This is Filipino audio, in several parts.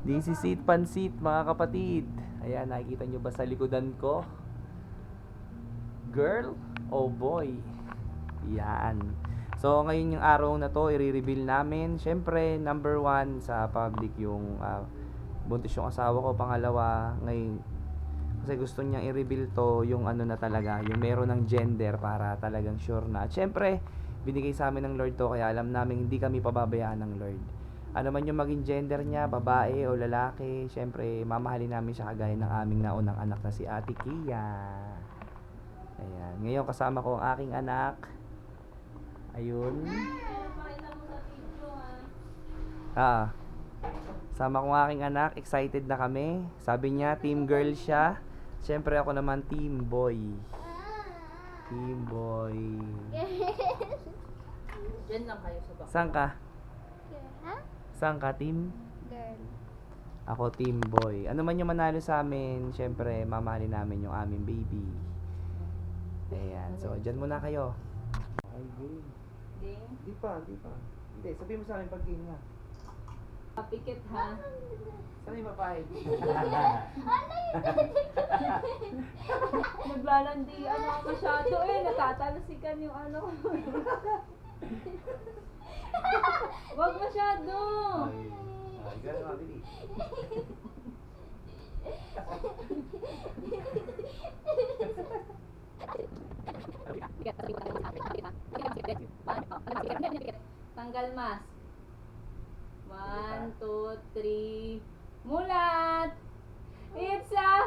This is Eat Pansit, mga kapatid. Ayan, nakikita nyo ba sa likodan ko? Girl o boy? Yan. So, ngayon yung araw na to, i-reveal namin. Siyempre, number 1 sa public yung buntis yung asawa ko. Pangalawa, ngayon, kasi gusto niyang i-reveal to yung ano na talaga, yung meron ng gender para talagang sure na. At siyempre, binigay sa amin ng Lord to, kaya alam namin hindi kami pababayaan ng Lord. Ano man yung maging gender niya, babae o lalaki, siyempre, mamahalin namin siya kagaya ng aming naunang anak na si Ate Kia. Ayan. Ngayon, kasama ko ang aking anak. Ayun. Sama ko ang aking anak. Excited na kami. Sabi niya, team girl siya. Siyempre, ako naman, team boy. Team boy. Diyan lang kayo sa baka. Saan ka? Ha? Saan ka, team? Girl. Ako, team boy. Ano man yung manalo sa amin, siyempre, mamahalin namin yung aming baby. Ayan. So, dyan muna kayo. Ay, game. Ding. Di pa. Hindi, sabihin mo sa akin pag game nga. Papikit ha. Saan yung papayag? Naglalandi ano masyado natatalasikan yung ano. Wag masyado. Ay, gano'n nga, bili. Tanggal mas. 1, 2, 3. Mulat. It's a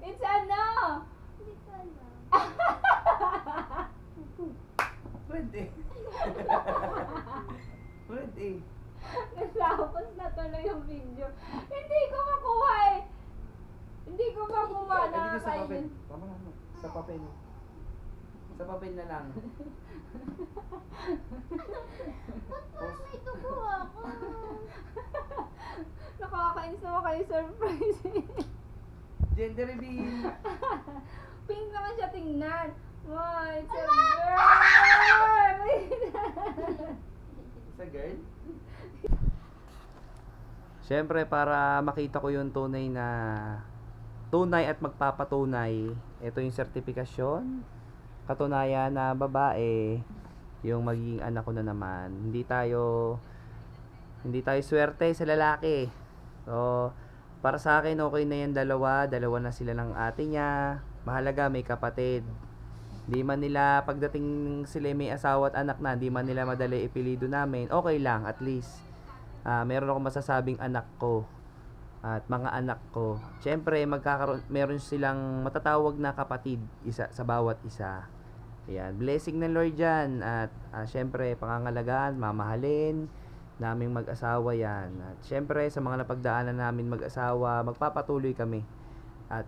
It's ano? Pwede. Pwede. Nasapos na tuloy yung video. Hindi ko makuha eh. Hindi ko makuha na Dito sa papel. Tama nga, no? Sa papel. Sa papel na lang. Ba't may tubo ako? Nakakainis naman kayo surprise eh. Gender reveal. Pink naman siya tingnan. Wow, it's a girl! Sa girl? Siyempre, para makita ko yung tunay at magpapatunay, ito yung sertifikasyon, katunayan na babae yung magiging anak ko na naman. Hindi tayo swerte sa lalaki. So, para sa akin, okay na yan dalawa na sila ng ate niya. Mahalaga may kapatid. Di man nila pagdating sila may asawa at anak na, di man nila madali ipilido namin, okay lang, at least meron akong masasabing anak ko at mga anak ko. Siyempre, meron silang matatawag na kapatid isa sa bawat isa. Ayan, blessing ng Lord yan. At siyempre, pangangalagaan, mamahalin naming mag-asawa yan. At siyempre, sa mga napagdaanan namin mag-asawa, magpapatuloy kami. At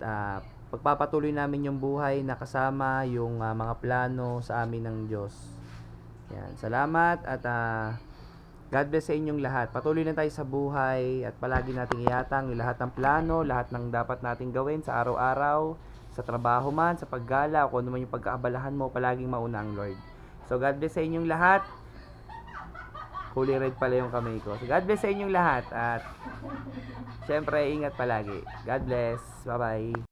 pagpapatuloy namin yung buhay na kasama yung mga plano sa amin ng Diyos. Yan. Salamat at God bless sa inyong lahat. Patuloy na tayo sa buhay at palagi nating iatang yung lahat ng plano, lahat ng dapat nating gawin sa araw-araw, sa trabaho man, sa paggala, kung ano man yung pagkaabalahan mo, palaging mauna ang Lord. So God bless sa inyong lahat. Holy red pala yung kamay ko. So God bless sa inyong lahat at syempre ingat palagi. God bless. Bye-bye.